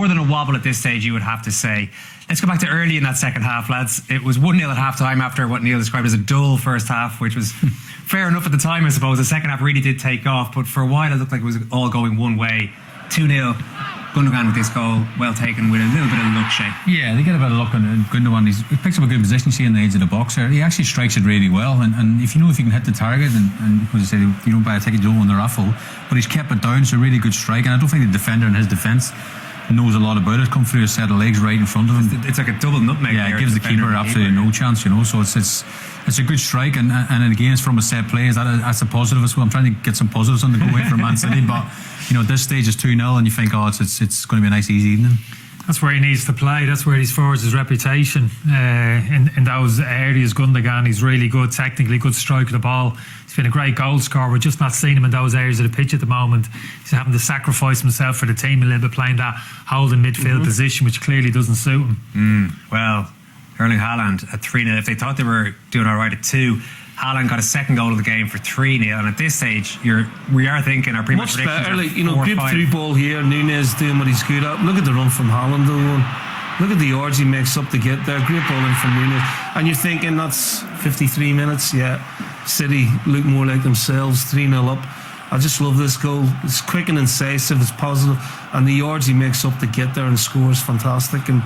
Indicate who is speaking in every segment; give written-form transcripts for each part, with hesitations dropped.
Speaker 1: more than a wobble at this stage, you would have to say. Let's go back to early in that second half, lads. It was 1-0 at half-time after what Neil described as a dull first half, which was fair enough at the time, I suppose. The second half really did take off, but for a while it looked like it was all going one way. 2-0. Gundogan with this goal, well taken with a little bit of luck, Shay.
Speaker 2: Yeah, they get a bit of luck on Gundogan. He picks up a good position, see, in the edge of the box there. He actually strikes it really well, and if you can hit the target, and as I said, you don't buy a ticket, you don't win the raffle, but he's kept it down, so a really good strike, and I don't think the defender in his defence knows a lot about it. Come through a set of legs right in front of him.
Speaker 1: It's like a double nutmeg.
Speaker 2: Yeah, it gives the keeper absolutely no chance, so it's a good strike, and again, it's from a set play. That's a positive as well. I'm trying to get some positives on the go away for Man City, but at this stage it's 2-0 and you think, it's going to be a nice easy evening.
Speaker 3: That's where he needs to play. That's where he's forged his reputation in those areas. Gundogan, he's really good technically, good strike of the ball. He's been a great goal scorer. We're just not seeing him in those areas of the pitch at the moment. He's having to sacrifice himself for the team a little bit, playing that holding midfield position, which clearly doesn't suit him.
Speaker 1: Well, Erling Haaland at 3-0. If they thought they were doing all right at 2, Haaland got a second goal of the game for 3-0, and at this stage, we are thinking our pre-match
Speaker 4: much better. Good through ball here. Nunez doing what he's good at. Look at the run from Haaland, though. Look at the yards he makes up to get there. Great ball in from Nunez, and you're thinking that's 53 minutes. Yeah, City look more like themselves. 3-0 up. I just love this goal. It's quick and incisive. It's positive, and the yards he makes up to get there and score is fantastic. And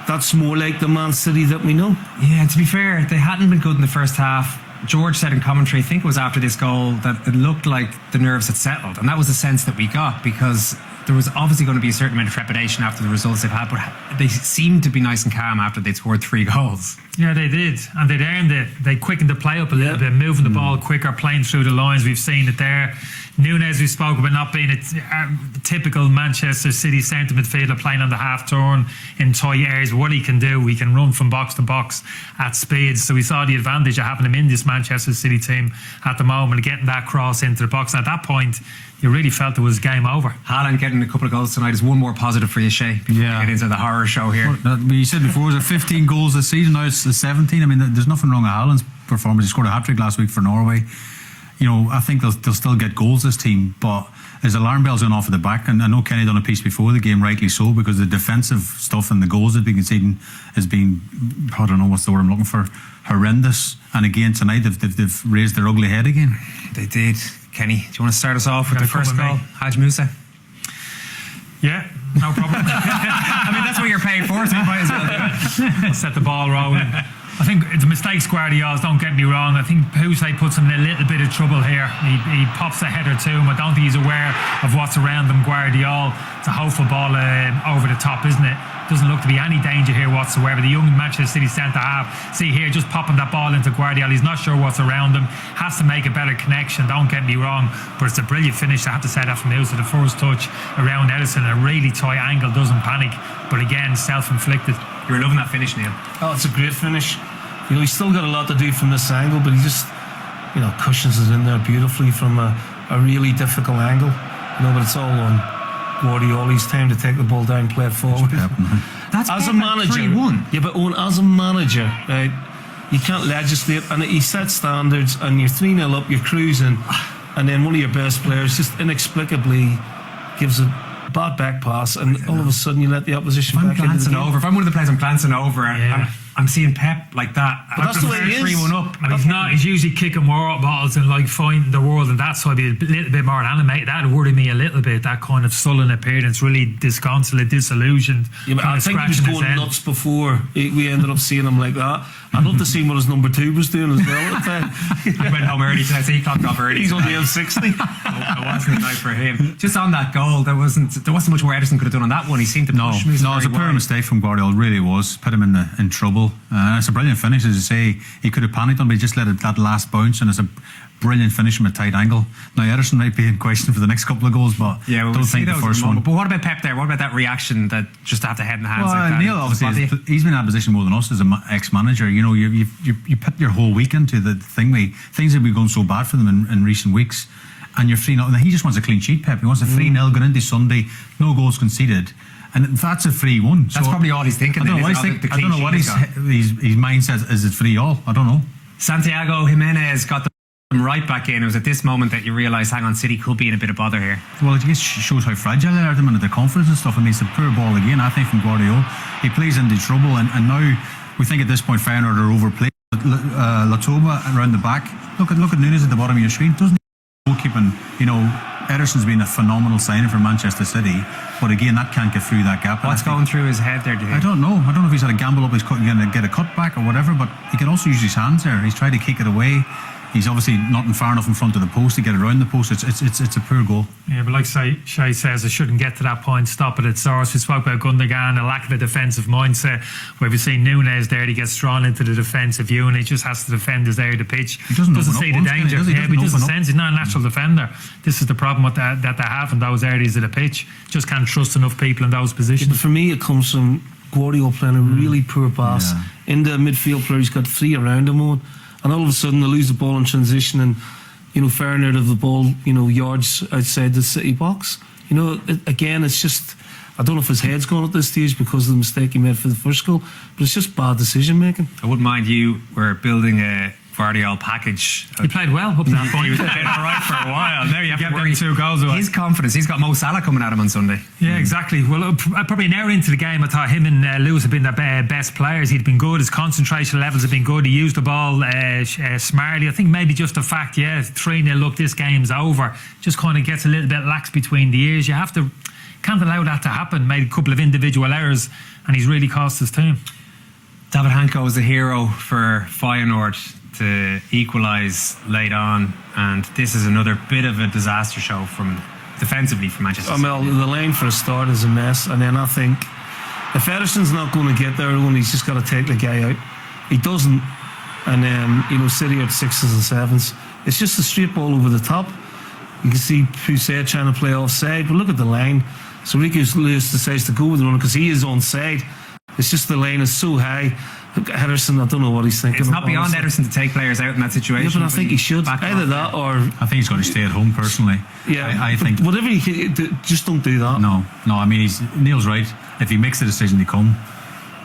Speaker 4: that's more like the Man City that we know.
Speaker 1: Yeah, and to be fair, they hadn't been good in the first half. George said in commentary, I think it was after this goal, that it looked like the nerves had settled, and that was the sense that we got, because there was obviously going to be a certain amount of trepidation after the results they've had, but they seemed to be nice and calm after they'd scored 3 goals.
Speaker 3: Yeah, they did, and they'd earned it. They quickened the play up a little bit, moving the ball quicker, playing through the lines. We've seen it there. Nunez, we spoke about not being a typical Manchester City centre midfielder, playing on the half turn in tight areas. What he can do, he can run from box to box at speed. So we saw the advantage of having him in this Manchester City team at the moment, getting that cross into the box. And at that point, you really felt it was game over.
Speaker 1: Haaland getting a couple of goals tonight is one more positive for you, Shay, before we get into the horror show here.
Speaker 2: You said before, was it 15 goals this season? Now it's 17. I mean, there's nothing wrong with Haaland's performance. He scored a hat-trick last week for Norway. I think they'll still get goals, this team, but as alarm bells going off at the back, and I know Kenny done a piece before the game, rightly so, because the defensive stuff and the goals that we conceding has been, I don't know what's the word I'm looking for, horrendous. And again tonight they've raised their ugly head again.
Speaker 1: They did. Kenny, do you want to start us off with the first goal? Haj Musa?
Speaker 3: Yeah, no problem.
Speaker 1: I mean, that's what you're paid for, so you might as well do it.
Speaker 3: I'll set the ball rolling. I think the mistakes Guardiola's, don't get me wrong. I think Puse puts him in a little bit of trouble here. He pops a header to him. I don't think he's aware of what's around him. Guardiola, it's a hopeful ball over the top, isn't it? Doesn't look to be any danger here whatsoever. The young Manchester City centre half, see here, just popping that ball into Guardiola. He's not sure what's around him. Has to make a better connection, don't get me wrong. But it's a brilliant finish. I have to say that from Puse. The first touch around Edison, a really tight angle, doesn't panic. But again, self-inflicted.
Speaker 1: You were loving that finish, Neil.
Speaker 4: Oh, it's a great finish. He's still got a lot to do from this angle, but he just, cushions it in there beautifully from a really difficult angle. But it's all on Guardiola's time to take the ball down, play it forward.
Speaker 1: That's
Speaker 4: as a manager,
Speaker 1: 3-1.
Speaker 4: Yeah, but as a manager, right, you can't legislate, and he sets standards, and you're 3-0 up, you're cruising, and then one of your best players just inexplicably gives a bad back pass, and all of a sudden you let the opposition back into the game.
Speaker 1: If I'm one of the players, I'm glancing over, I'm seeing Pep like that.
Speaker 4: But that's the way it is.
Speaker 1: 3-1 up.
Speaker 3: He's not. He's usually kicking more balls and finding the world, and that's why I'd be a little bit more animated. That worried me a little bit. That kind of sullen appearance, really disconsolate, disillusioned.
Speaker 4: Yeah, but I think he was going nuts before we ended up seeing him like that. I'd love to see what his number 2 was doing as well at the time.
Speaker 1: He went home early tonight, so he clocked off early.
Speaker 4: He's only on 60.
Speaker 1: It wasn't a night for him. Just on that goal, there wasn't much more Edison could have done on that one. He seemed to push me.
Speaker 2: No, it's a poor mistake from Guardiola. It really was. Put him in trouble. It's a brilliant finish, as you say. He could have panicked on, but he just let that last bounce, and it's a brilliant finish from a tight angle. Now Ederson might be in question for the next couple of goals, but don't think the first one.
Speaker 1: But what about Pep there? What about that reaction that just to have the head in the hands like that?
Speaker 2: Neil obviously he's been in that position more than us as an ex-manager. You put your whole week into the things have been going so bad for them in recent weeks, and you're 3-0, and he just wants a clean sheet. Pep, he wants a 3-0 going into Sunday, no goals conceded. And that's a 3-1.
Speaker 1: That's probably all he's thinking.
Speaker 2: I don't know what he's thinking. I don't know what his mindset is. It 3-all? I don't know.
Speaker 1: Santiago Jimenez got the right back in. It was at this moment that you realise, hang on, City could be in a bit of bother here.
Speaker 2: Well, it just shows how fragile they are at the minute, their confidence and stuff. I mean, it's a poor ball again, I think, from Guardiola. He plays into trouble, and now we think at this point Feyenoord are overplayed. Latoba around the back. Look at Nunes at the bottom of your screen. Doesn't he goalkeeping? Ederson's been a phenomenal signing for Manchester City, but again, that can't get through that gap.
Speaker 1: What's going through his head there, do you think?
Speaker 2: I don't know. I don't know if he's had a gamble up his cut and going to get a cut back or whatever, but he can also use his hands there. He's tried to kick it away. He's obviously not far enough in front of the post to get around the post. It's a poor goal.
Speaker 3: Yeah, but like Shay says, it shouldn't get to that point. Stop it at source. We spoke about Gundogan, a lack of a defensive mindset. Where we've seen Nunes there, he gets drawn into the defensive unit. He just has to defend his area of the pitch.
Speaker 2: He doesn't
Speaker 3: see the danger. He doesn't sense. He's not a natural defender. This is the problem with that they have in those areas of the pitch. Just can't trust enough people in those positions.
Speaker 4: But for me, it comes from Guardiola playing a really poor pass.
Speaker 2: Yeah.
Speaker 4: In the midfield player, he's got 3 around him on. And all of a sudden they lose the ball in transition, and Feyenoord of the ball, yards outside the City box. Again, it's just, I don't know if his head's gone at this stage because of the mistake he made for the first goal, but it's just bad decision making.
Speaker 1: I wouldn't mind you were building a Guardiola package.
Speaker 3: He played well up to that point.
Speaker 1: He was playing all right for a while. Now you have to worry.
Speaker 3: 2 goals away.
Speaker 1: His confidence. He's got Mo Salah coming at him on Sunday.
Speaker 3: Yeah, exactly. Well, probably an hour into the game, I thought him and Lewis have been the best players. He'd been good. His concentration levels have been good. He used the ball smartly. I think maybe just the fact, 3-0, look, this game's over, just kind of gets a little bit lax between the ears. Can't allow that to happen. Made a couple of individual errors, and he's really cost his team.
Speaker 1: David Hanko is the hero for Feyenoord to equalise late on, and this is another bit of a disaster show defensively from Manchester City.
Speaker 4: Well, the line for a start is a mess, and then I think if Ederson's not going to get there, he's just got to take the guy out. He doesn't, and then City are at 6s and 7s. It's just a straight ball over the top. You can see Pousset trying to play offside, but look at the line. So Ricky Lewis decides to go with the runner because he is onside. It's just the line is so high. Ederson, I don't know what he's thinking.
Speaker 1: It's not beyond Ederson to take players out in that situation.
Speaker 4: Yeah, but I think he should. Either that or...
Speaker 2: I think he's got to stay at home, personally.
Speaker 4: Yeah,
Speaker 2: I think...
Speaker 4: Whatever he do, just don't do that.
Speaker 2: No, I mean, Neil's right. If he makes the decision to come,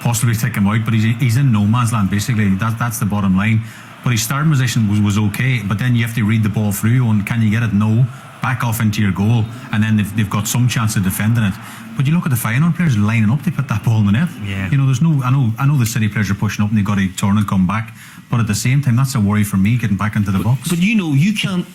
Speaker 2: possibly take him out, but he's in no man's land, basically. That's the bottom line. But his starting position was okay, but then you have to read the ball through, and can you get it? No. Back off into your goal, and then they've got some chance of defending it. But you look at the Feyenoord players lining up to put that ball in the net.
Speaker 1: Yeah.
Speaker 2: There's no. I know the City players are pushing up and they've got to turn and come back. But at the same time, that's a worry for me getting back into the box.
Speaker 4: But you can't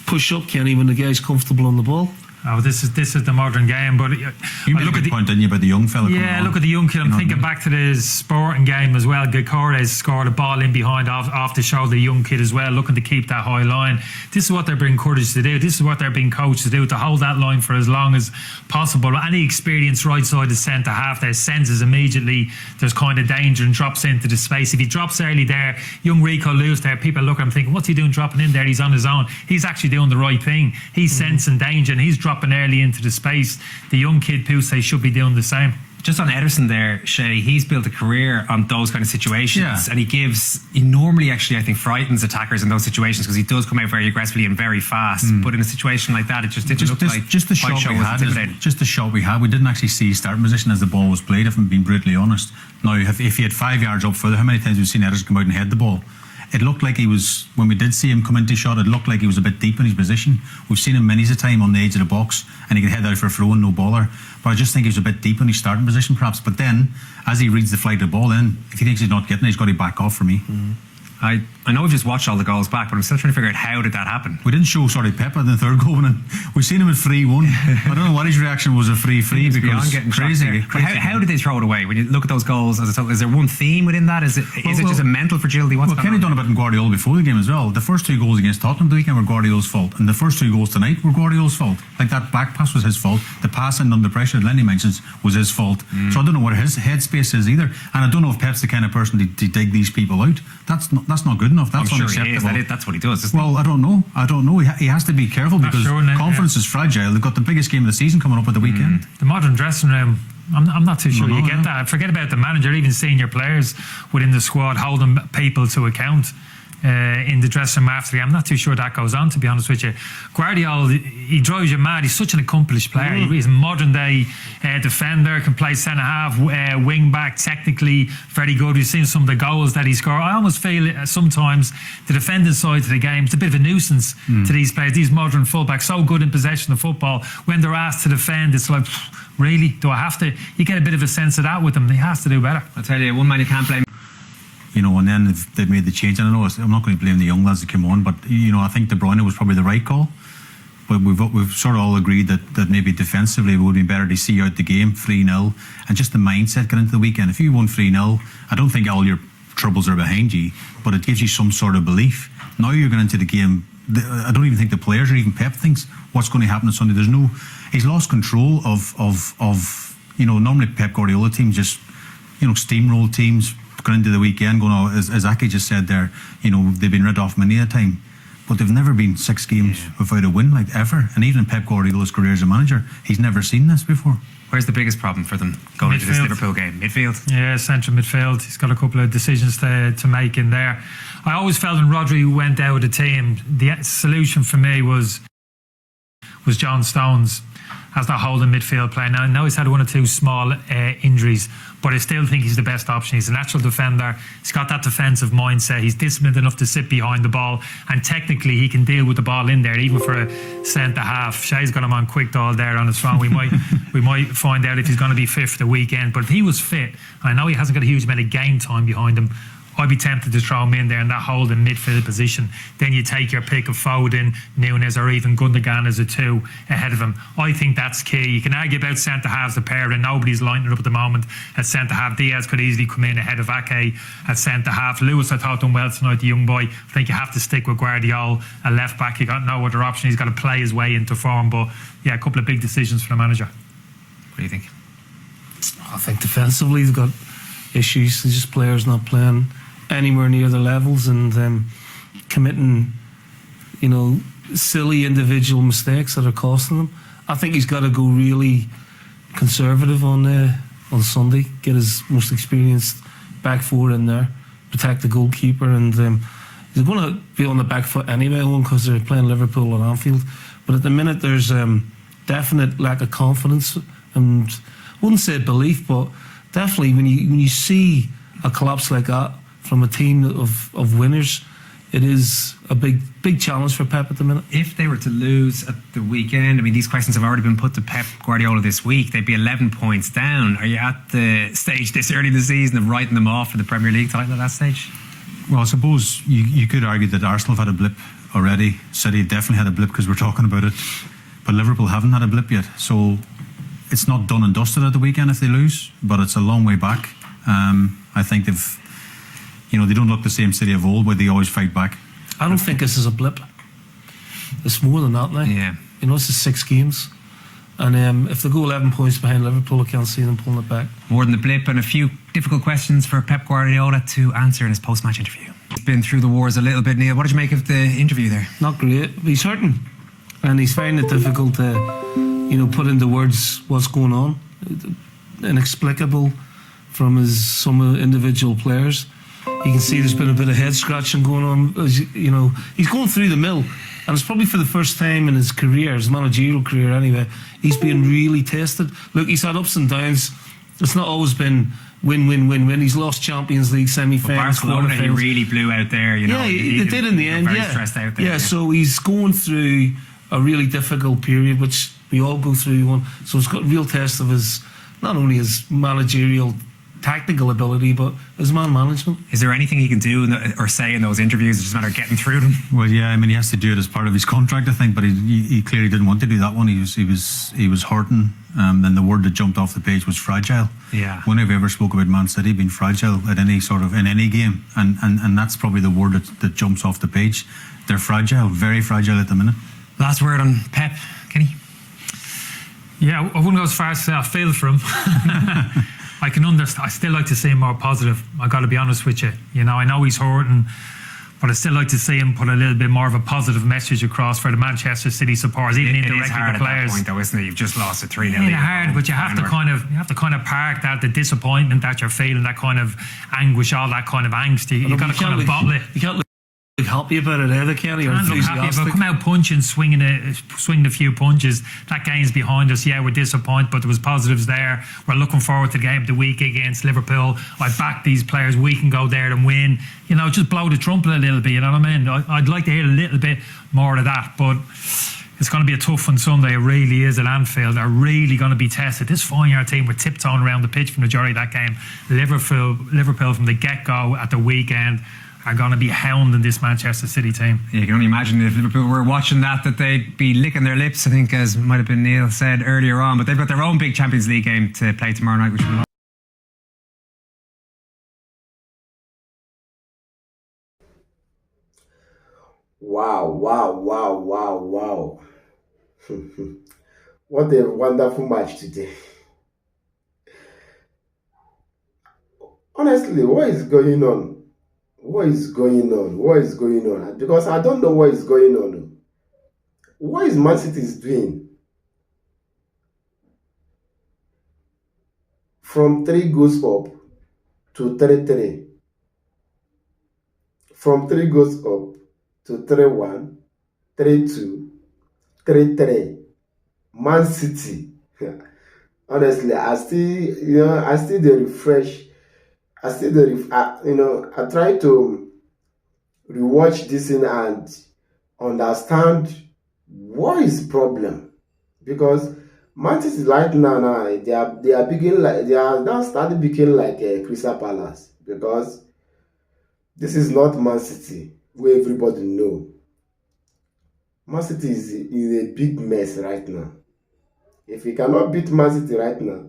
Speaker 4: push up, Kenny, when the guy's comfortable on the ball.
Speaker 3: Oh, this is the modern game. But
Speaker 2: you made a good point, didn't you, about the young fella?
Speaker 3: Yeah, look at the young kid. I'm thinking back to the Sporting game as well. Gakores scored a ball in behind off the shoulder. The young kid as well, looking to keep that high line. This is what they're being encouraged to do. This is what they're being coached to do, to hold that line for as long as possible. Any experienced right side of centre half there senses immediately there's kind of danger and drops into the space. If he drops early there, young Rico Lewis there, people look at him thinking, what's he doing dropping in there? He's on his own. He's actually doing the right thing. He's sensing danger and he's dropping early into the space. The young kid Pousset should be doing the same.
Speaker 1: Just on Ederson there, Shay, he's built a career on those kind of situations, and he normally actually, I think, frightens attackers in those situations because he does come out very aggressively and very fast. But in a situation like that, it just looked like
Speaker 2: just the shot we had. Just the shot we had. We didn't actually see his starting position as the ball was played, if I'm being brutally honest. Now, if he had 5 yards up further, how many times have we seen Ederson come out and head the ball? It looked like he was, when we did see him come into shot, it looked like he was a bit deep in his position. We've seen him many a time on the edge of the box and he could head out for a throw and no baller. But I just think he was a bit deep in his starting position perhaps. But then, as he reads the flight of the ball in, if he thinks he's not getting it, he's got to back off for me.
Speaker 1: I know we've just watched all the goals back, but I'm still trying to figure out how did that happen.
Speaker 2: We didn't show Peppa in the third goal, and we've seen him at 3-1. I don't know what his reaction was at 3-3 because
Speaker 1: getting
Speaker 2: crazy.
Speaker 1: How did they throw it away? When you look at those goals, is there one theme within that? Is it just a mental fragility?
Speaker 2: Kenny done a bit in Guardiola before the game as well. The first 2 goals against Tottenham the weekend were Guardiola's fault, and the first 2 goals tonight were Guardiola's fault. Like that back pass was his fault. The passing under pressure that Lenny mentions was his fault. So I don't know what his headspace is either, and I don't know if Pep's the kind of person to dig these people out. That's not good enough. That's unacceptable.
Speaker 1: That's what he does.
Speaker 2: Well, I don't know. He has to be careful because confidence is fragile. They've got the biggest game of the season coming up at the weekend.
Speaker 3: The modern dressing room, I'm not too sure you get that. Forget about the manager, even senior players within the squad holding people to account. in the dressing room after the game. I'm not too sure that goes on, to be honest with you. Guardiola, he drives you mad. He's such an accomplished player. He's a modern day defender, can play centre half, wing back, technically very good. We've seen some of the goals that he scored. I almost feel sometimes the defending side of the game, it's a bit of a nuisance to these players, these modern fullbacks, so good in possession of football. When they're asked to defend, it's like, really? Do I have to? You get a bit of a sense of that with them. He has to do better.
Speaker 1: I'll tell you, one man you can't blame.
Speaker 2: You know, and then they've made the change. And I know I'm not going to blame the young lads that came on, but you know, I think De Bruyne was probably the right call. But we've sort of all agreed that maybe defensively it would be better to see out the game 3-0 and just the mindset going into the weekend. If you won 3-0, I don't think all your troubles are behind you, but it gives you some sort of belief. Now you're going into the game. I don't even think the players or even Pep thinks what's going to happen on Sunday. He's lost control of you know, normally Pep Guardiola teams just, you know, steamroll teams going into the weekend, going, oh, as Aki just said there, you know, they've been rid off many a time, but they've never been 6 games without a win, like ever. And even in Pep Guardiola's career as a manager, he's never seen this before.
Speaker 1: Where's the biggest problem for them going into this Liverpool game? Midfield?
Speaker 3: Yeah, central midfield. He's got a couple of decisions to make in there. I always felt when Rodri went out of the team, the solution for me was John Stones as that holding midfield player. Now, I know he's had 1 or 2 small injuries, but I still think he's the best option. He's a natural defender. He's got that defensive mindset. He's disciplined enough to sit behind the ball, and technically he can deal with the ball in there, even for a centre half. Shay's got him on quick dial there on his phone. We might find out if he's going to be fit for the weekend. But if he was fit, and I know he hasn't got a huge amount of game time behind him, I'd be tempted to throw him in there in that holding midfield position. Then you take your pick of Foden, Nunes, or even Gundogan as a 2 ahead of him. I think that's key. You can argue about centre halves, the pair, and nobody's lining it up at the moment at centre half. Diaz could easily come in ahead of Ake at centre half. Lewis, I thought, done well tonight, the young boy. I think you have to stick with Guardiola, a left back. You got no other option. He's got to play his way into form. But yeah, a couple of big decisions for the manager.
Speaker 1: What do you think?
Speaker 4: I think defensively they've got issues. There's just players not playing anywhere near the levels and committing, you know, silly individual mistakes that are costing them. I think he's got to go really conservative on Sunday, get his most experienced back four in there, protect the goalkeeper, and he's going to be on the back foot anyway, because they're playing Liverpool on Anfield. But at the minute there's definite lack of confidence, and I wouldn't say belief, but definitely when you see a collapse like that from a team of winners, it is a big challenge for Pep at the minute.
Speaker 1: If they were to lose at the weekend, I mean, these questions have already been put to Pep Guardiola this week. They'd be 11 points down. Are you at the stage this early in the season of writing them off for the Premier League title at that stage?
Speaker 2: Well, I suppose you could argue that Arsenal have had a blip already. City definitely had a blip because we're talking about it. But Liverpool haven't had a blip yet. So it's not done and dusted at the weekend if they lose, but it's a long way back. I think they don't look the same City of old where they always fight back.
Speaker 4: I don't think this is a blip. It's more than that now.
Speaker 1: Yeah.
Speaker 4: This is 6 games. And if they go 11 points behind Liverpool, I can't see them pulling it back.
Speaker 1: More than the blip, and a few difficult questions for Pep Guardiola to answer in his post-match interview. He's been through the wars a little bit, Neil. What did you make of the interview there?
Speaker 4: Not great. He's hurting. And he's finding it difficult to, put into words what's going on. Inexplicable from some individual players. You can see there's been a bit of head scratching going on. He's going through the mill, and it's probably for the first time in his career, his managerial career anyway, he's being really tested. Look, he's had ups and downs. It's not always been win. He's lost Champions League semi-finals.
Speaker 1: Barcelona, he really blew out there.
Speaker 4: Yeah, he did in the end.
Speaker 1: Very stressed out there.
Speaker 4: Yeah, so he's going through a really difficult period, which we all go through one. So it's got a real test of not only his managerial tactical ability, but his man management.
Speaker 1: Is there anything he can do or say in those interviews? It's just a matter of getting through them.
Speaker 2: Well, yeah, he has to do it as part of his contract, I think, but he clearly didn't want to do that one. He was hurting. Then the word that jumped off the page was fragile.
Speaker 1: Yeah.
Speaker 2: When have we ever spoke about Man City being fragile at in any game? And that's probably the word that jumps off the page. They're fragile, very fragile at the minute.
Speaker 1: Last word on Pep, Kenny?
Speaker 3: Yeah, I wouldn't go as far as to say I feel for him. I can understand. I still like to see him more positive. I got to be honest with you. I know he's hurting, but I still like to see him put a little bit more of a positive message across for the Manchester City supporters, even indirectly the players. It is hard at that point, though, isn't it? You've just lost a 3-0. It's hard, but you have to kind of park that, the disappointment that you're feeling, that kind of anguish, all that kind of angst. You got to kind of bottle it.
Speaker 4: You can't happy about it either, Kelly, or
Speaker 3: Can't look happy
Speaker 4: enthusiastic.
Speaker 3: about come out punching, swinging a few punches. That game's behind us. Yeah, we're disappointed, but there was positives there. We're looking forward to the game of the week against Liverpool. I backed these players. We can go there and win. Just blow the trumpet a little bit. You know what I mean? I'd like to hear a little bit more of that, but it's going to be a tough one Sunday. It really is at Anfield. They're really going to be tested. This Feyenoord team were tiptoeing around the pitch for the majority of that game. Liverpool from the get-go at the weekend are going to be hounding this Manchester City team.
Speaker 1: Yeah, you can only imagine if Liverpool were watching that they'd be licking their lips, I think, as might have been Neil said earlier on. But they've got their own big Champions League game to play tomorrow night, which will
Speaker 5: Wow. What a wonderful match today. Honestly, what is going on? What is going on? Because I don't know what is going on. What is Man City doing? From 3 goals up to 3-3. From 3 goals up to 3-1, 3-2, 3-3. Man City. Honestly, I still the refresh. I try to rewatch this thing and understand what is problem, because Man City right now they are beginning like they are now starting becoming like a Crystal Palace, because this is not Man City where everybody know. Man City is in a big mess right now. If he cannot beat Man City right now,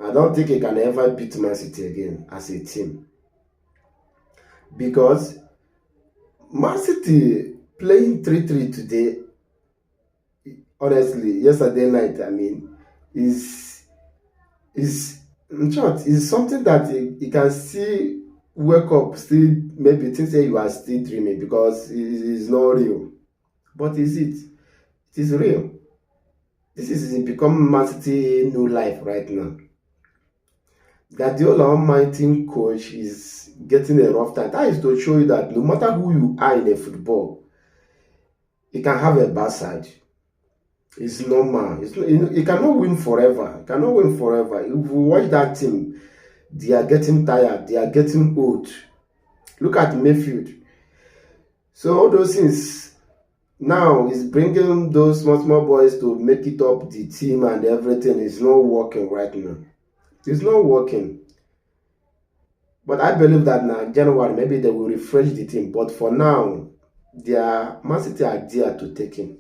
Speaker 5: I don't think he can ever beat Man City again as a team. Because Man City playing 3-3 today, honestly, yesterday night, is in short, is something that you can still wake up, still maybe think say you are still dreaming, because it is not real. But is it? It is real. This is becoming Man City new life right now. Guardiola, almighty coach, is getting a rough time. That is to show you that no matter who you are in a football, you can have a bad side. It's normal. You cannot win forever. You cannot win forever. If you watch that team, they are getting tired. They are getting old. Look at Mayfield. So all those things now is bringing those small boys to make it up the team, and everything is not working right now. It's not working. But I believe that now, January, maybe they will refresh the team. But for now, Man City are there to take him.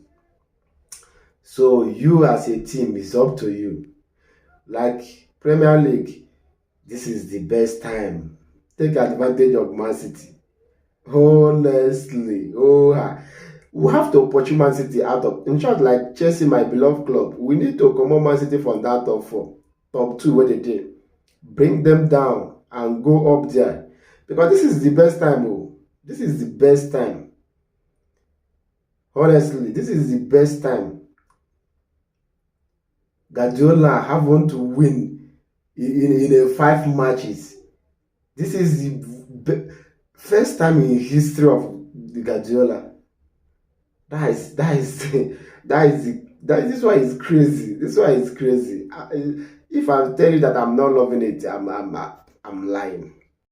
Speaker 5: So you as a team, it's up to you. Like Premier League, this is the best time. Take advantage of Man City. Honestly. We have to push Man City out of... In short, like Chelsea, my beloved club, we need to come on Man City from that top 4. Top 2 what they did. Bring them down and go up there. Because this is the best time. This is the best time. Honestly, this is the best time. Guardiola haven't to win in 5 matches. This is the first time in history of the Guardiola. This is why it's crazy. This is why it's crazy. If I tell you that I'm not loving it, I'm lying.